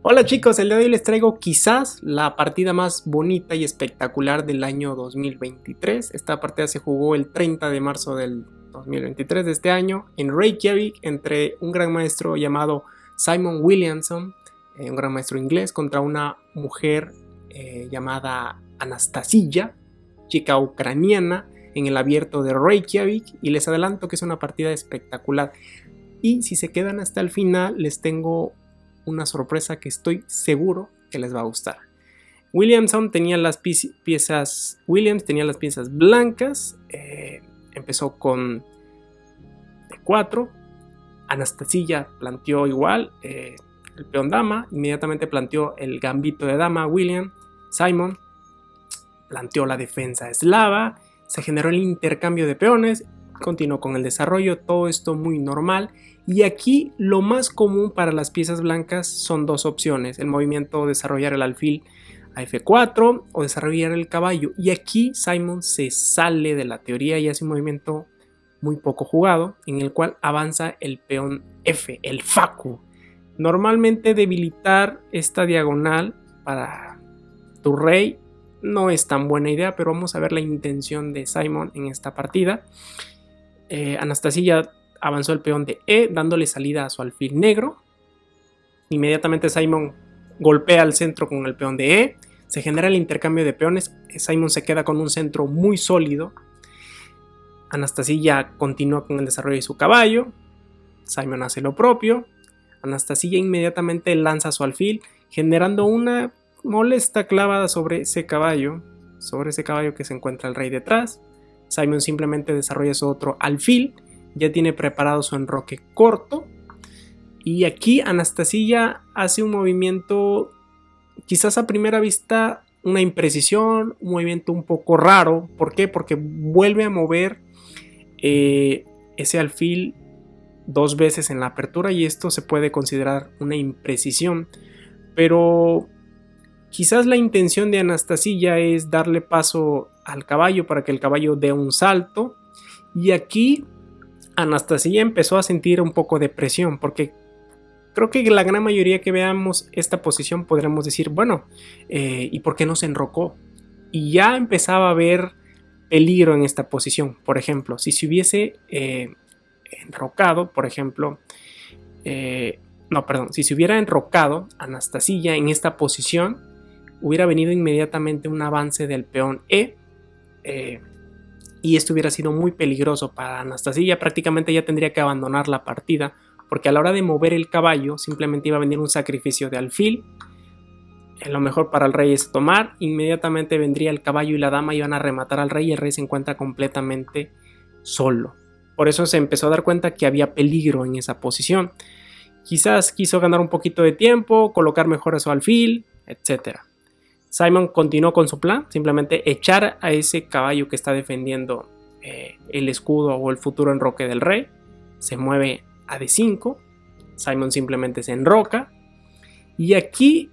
Hola chicos, el día de hoy les traigo quizás la partida más bonita y espectacular del año 2023. Esta partida se jugó el 30 de marzo del 2023 de este año en Reykjavik entre un gran maestro llamado Simon Williamson, un gran maestro inglés, contra una mujer llamada Anastasia, chica ucraniana, en el abierto de Reykjavik, y les adelanto que es una partida espectacular. Y si se quedan hasta el final les tengo una sorpresa que estoy seguro que les va a gustar. Williams tenía las piezas blancas, empezó con D4, Anastasia planteó igual el peón dama, inmediatamente planteó el gambito de dama. Simon planteó la defensa eslava, se generó el intercambio de peones, continuó con el desarrollo, todo esto muy normal. Y aquí lo más común para las piezas blancas son dos opciones: el movimiento desarrollar el alfil a F4 o desarrollar el caballo. Y aquí Simon se sale de la teoría y hace un movimiento muy poco jugado en el cual avanza el peón F, el facu. Normalmente debilitar esta diagonal para tu rey no es tan buena idea, pero vamos a ver la intención de Simon en esta partida. Anastasia avanzó el peón de E, dándole salida a su alfil negro. Inmediatamente Simon golpea al centro con el peón de E. Se genera el intercambio de peones. Simon se queda con un centro muy sólido. Anastasia continúa con el desarrollo de su caballo. Simon hace lo propio. Anastasia inmediatamente lanza su alfil, generando una molesta clavada sobre ese caballo que se encuentra el rey detrás. Simon simplemente desarrolla su otro alfil, ya tiene preparado su enroque corto, y aquí Anastasia hace un movimiento quizás a primera vista una imprecisión, un movimiento un poco raro. ¿Por qué? Porque vuelve a mover ese alfil dos veces en la apertura, y esto se puede considerar una imprecisión, pero quizás la intención de Anastasia es darle paso al caballo para que el caballo dé un salto. Y aquí Anastasia empezó a sentir un poco de presión, porque creo que la gran mayoría que veamos esta posición podremos decir, bueno, ¿y por qué no se enrocó? Y ya empezaba a haber peligro en esta posición. Por ejemplo, si se hubiese enrocado, si se hubiera enrocado Anastasia en esta posición, hubiera venido inmediatamente un avance del peón E, y esto hubiera sido muy peligroso para Anastasia. Prácticamente ya tendría que abandonar la partida, porque a la hora de mover el caballo simplemente iba a venir un sacrificio de alfil. Lo mejor para el rey es tomar, inmediatamente vendría el caballo y la dama iban a rematar al rey, y el rey se encuentra completamente solo. Por eso se empezó a dar cuenta que había peligro en esa posición. Quizás quiso ganar un poquito de tiempo, colocar mejor a su alfil, etc. Simon continuó con su plan, simplemente echar a ese caballo que está defendiendo el escudo o el futuro enroque del rey. Se mueve a D5, Simon simplemente se enroca, y aquí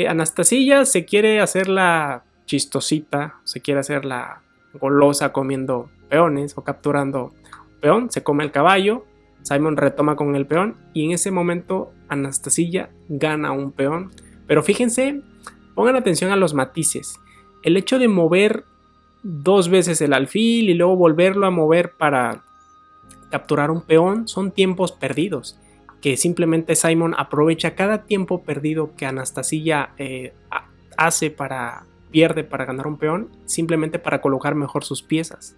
Anastasia se quiere hacer la chistosita, se quiere hacer la golosa comiendo peones o capturando peón. Se come el caballo, Simon retoma con el peón, y en ese momento Anastasia gana un peón. Pero fíjense, pongan atención a los matices. El hecho de mover dos veces el alfil y luego volverlo a mover para capturar un peón son tiempos perdidos, que simplemente Simon aprovecha cada tiempo perdido que Anastasia pierde para ganar un peón, simplemente para colocar mejor sus piezas.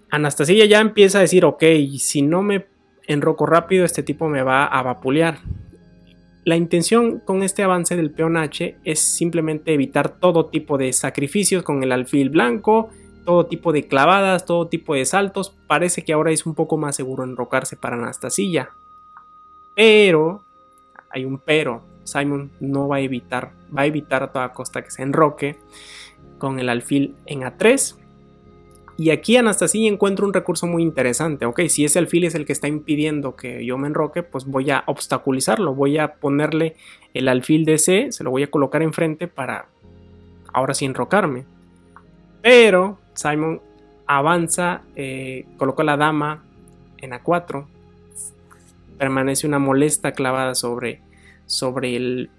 Anastasia ya empieza a decir, ok, si no me enroco rápido, este tipo me va a vapulear. La intención con este avance del peón H es simplemente evitar todo tipo de sacrificios con el alfil blanco, todo tipo de clavadas, todo tipo de saltos. Parece que ahora es un poco más seguro enrocarse para Anastasia. Pero, hay un pero, Simon no va a evitar a toda costa que se enroque con el alfil en A3. Y aquí Anastasia encuentra un recurso muy interesante. Ok, si ese alfil es el que está impidiendo que yo me enroque, pues voy a obstaculizarlo. Voy a ponerle el alfil de C, se lo voy a colocar enfrente para ahora sí enrocarme. Pero Simon avanza, colocó la dama en A4. Permanece una molesta clavada sobre sobre el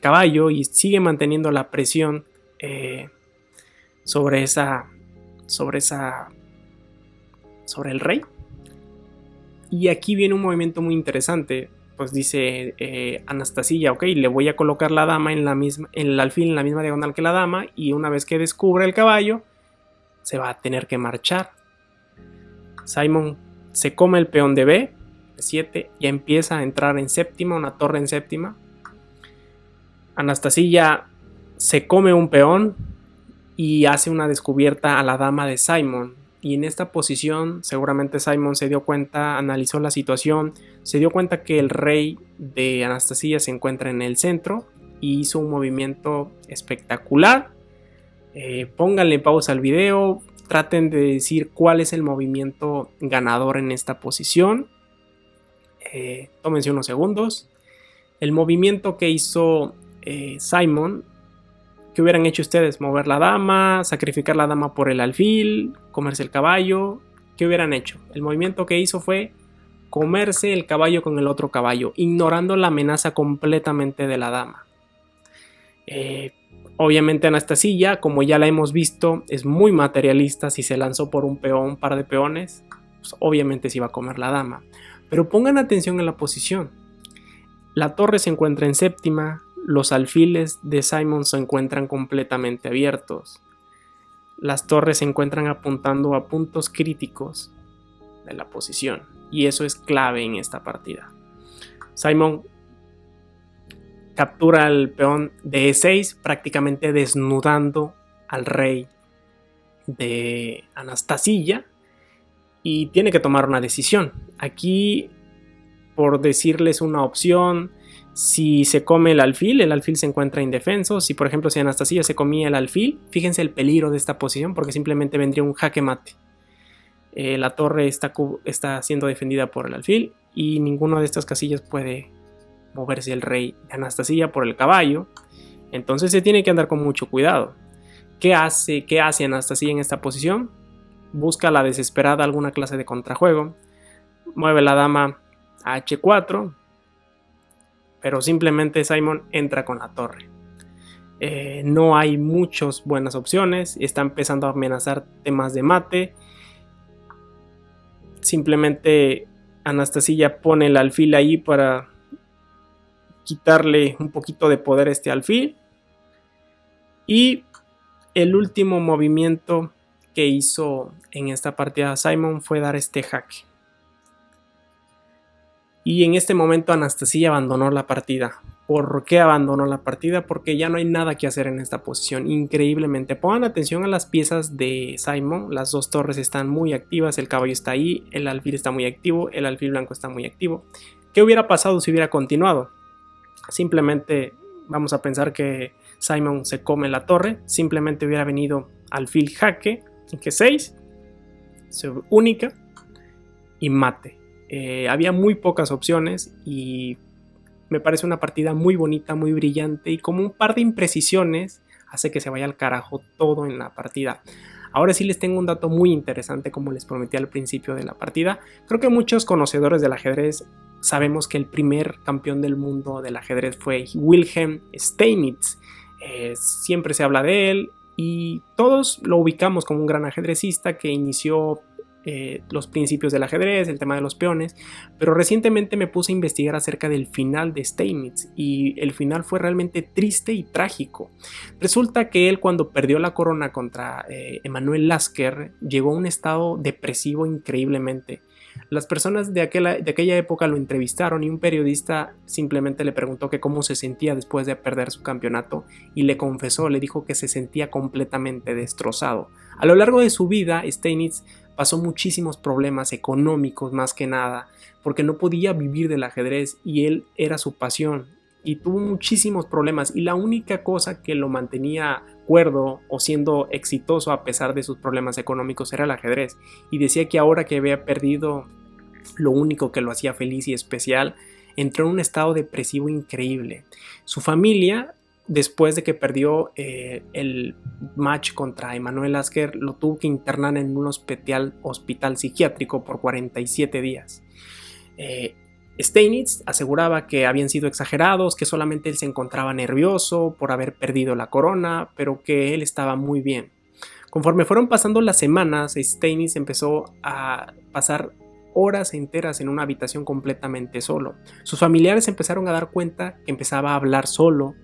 caballo y sigue manteniendo la presión sobre el rey. Y aquí viene un movimiento muy interesante. Pues dice Anastasia, ok, le voy a colocar la dama el alfil en la misma diagonal que la dama, y una vez que descubra el caballo se va a tener que marchar. Simon se come el peón de B7, ya empieza a entrar en séptima, una torre en séptima. Anastasia se come un peón y hace una descubierta a la dama de Simon. Y en esta posición seguramente Simon se dio cuenta, analizó la situación, se dio cuenta que el rey de Anastasia se encuentra en el centro y hizo un movimiento espectacular. Pónganle pausa al video, traten de decir cuál es el movimiento ganador en esta posición. Tómense unos segundos. El movimiento que hizo Simon, ¿qué hubieran hecho ustedes? ¿Mover la dama? ¿Sacrificar la dama por el alfil? ¿Comerse el caballo? ¿Qué hubieran hecho? El movimiento que hizo fue comerse el caballo con el otro caballo, ignorando la amenaza completamente de la dama. Obviamente Anastasia, como ya la hemos visto, es muy materialista. Si se lanzó por un peón, un par de peones, pues obviamente se iba a comer la dama. Pero pongan atención en la posición. La torre se encuentra en séptima, los alfiles de Simon se encuentran completamente abiertos. Las torres se encuentran apuntando a puntos críticos de la posición, y eso es clave en esta partida. Simon captura el peón de E6, prácticamente desnudando al rey de Anastasia, y tiene que tomar una decisión. Aquí, por decirles una opción, si se come el alfil se encuentra indefenso. Si por ejemplo si Anastasia se comía el alfil, fíjense el peligro de esta posición, porque simplemente vendría un jaque mate. La torre está siendo defendida por el alfil y ninguna de estas casillas puede moverse el rey de Anastasia por el caballo. Entonces se tiene que andar con mucho cuidado. ¿Qué hace Anastasia en esta posición? Busca a la desesperada alguna clase de contrajuego. Mueve la dama a H4, pero simplemente Simon entra con la torre. No hay muchas buenas opciones. Está empezando a amenazar temas de mate. Simplemente Anastasia pone el alfil ahí para quitarle un poquito de poder a este alfil. Y el último movimiento que hizo en esta partida Simon fue dar este jaque. Y en este momento Anastasia abandonó la partida. ¿Por qué abandonó la partida? Porque ya no hay nada que hacer en esta posición, increíblemente. Pongan atención a las piezas de Simon. Las dos torres están muy activas, el caballo está ahí, el alfil está muy activo, el alfil blanco está muy activo. ¿Qué hubiera pasado si hubiera continuado? Simplemente vamos a pensar que Simon se come la torre. Simplemente hubiera venido alfil jaque, en G6, única y mate. Había muy pocas opciones y me parece una partida muy bonita, muy brillante, y como un par de imprecisiones hace que se vaya al carajo todo en la partida. Ahora sí les tengo un dato muy interesante, como les prometí al principio de la partida. Creo que muchos conocedores del ajedrez sabemos que el primer campeón del mundo del ajedrez fue Wilhelm Steinitz. Siempre se habla de él y todos lo ubicamos como un gran ajedrecista que inició los principios del ajedrez, el tema de los peones, pero recientemente me puse a investigar acerca del final de Steinitz y el final fue realmente triste y trágico. Resulta que él, cuando perdió la corona contra Emanuel Lasker, llegó a un estado depresivo increíblemente. Las personas de aquella época lo entrevistaron y un periodista simplemente le preguntó que cómo se sentía después de perder su campeonato y le confesó, le dijo que se sentía completamente destrozado. A lo largo de su vida, Steinitz pasó muchísimos problemas económicos más que nada, porque no podía vivir del ajedrez y él era su pasión, y tuvo muchísimos problemas, y la única cosa que lo mantenía cuerdo o siendo exitoso a pesar de sus problemas económicos era el ajedrez, y decía que ahora que había perdido lo único que lo hacía feliz y especial, entró en un estado depresivo increíble. Su familia, después de que perdió el match contra Emanuel Lasker, lo tuvo que internar en un hospital psiquiátrico por 47 días. Steinitz aseguraba que habían sido exagerados, que solamente él se encontraba nervioso por haber perdido la corona, pero que él estaba muy bien. Conforme fueron pasando las semanas, Steinitz empezó a pasar horas enteras en una habitación completamente solo. Sus familiares empezaron a dar cuenta que empezaba a hablar solo,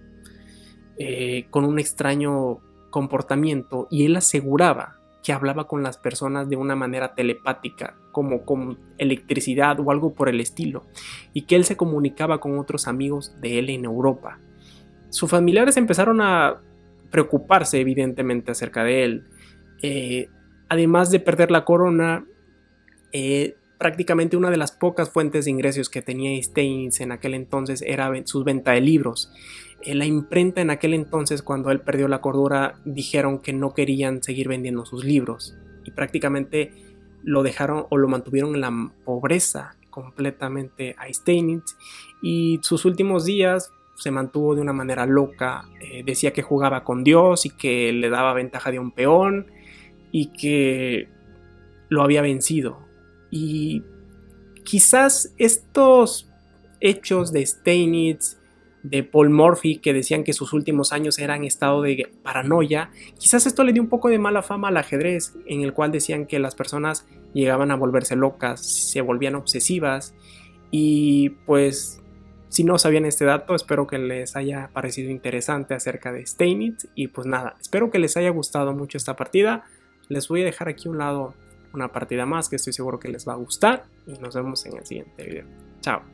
con un extraño comportamiento, y él aseguraba que hablaba con las personas de una manera telepática, como con electricidad o algo por el estilo, y que él se comunicaba con otros amigos de él en Europa. Sus familiares empezaron a preocuparse evidentemente acerca de él. Además de perder la corona, prácticamente una de las pocas fuentes de ingresos que tenía Steinitz en aquel entonces era su venta de libros. La imprenta en aquel entonces, cuando él perdió la cordura, dijeron que no querían seguir vendiendo sus libros y prácticamente lo dejaron o lo mantuvieron en la pobreza completamente a Steinitz, y sus últimos días se mantuvo de una manera loca. Decía que jugaba con Dios y que le daba ventaja de un peón y que lo había vencido. Y quizás estos hechos de Steinitz, de Paul Morphy, que decían que sus últimos años eran estado de paranoia, quizás esto le dio un poco de mala fama al ajedrez, en el cual decían que las personas llegaban a volverse locas, se volvían obsesivas. Y pues, si no sabían este dato, espero que les haya parecido interesante acerca de Steinitz. Y pues nada, espero que les haya gustado mucho esta partida. Les voy a dejar aquí a un lado una partida más que estoy seguro que les va a gustar, y nos vemos en el siguiente video. Chao.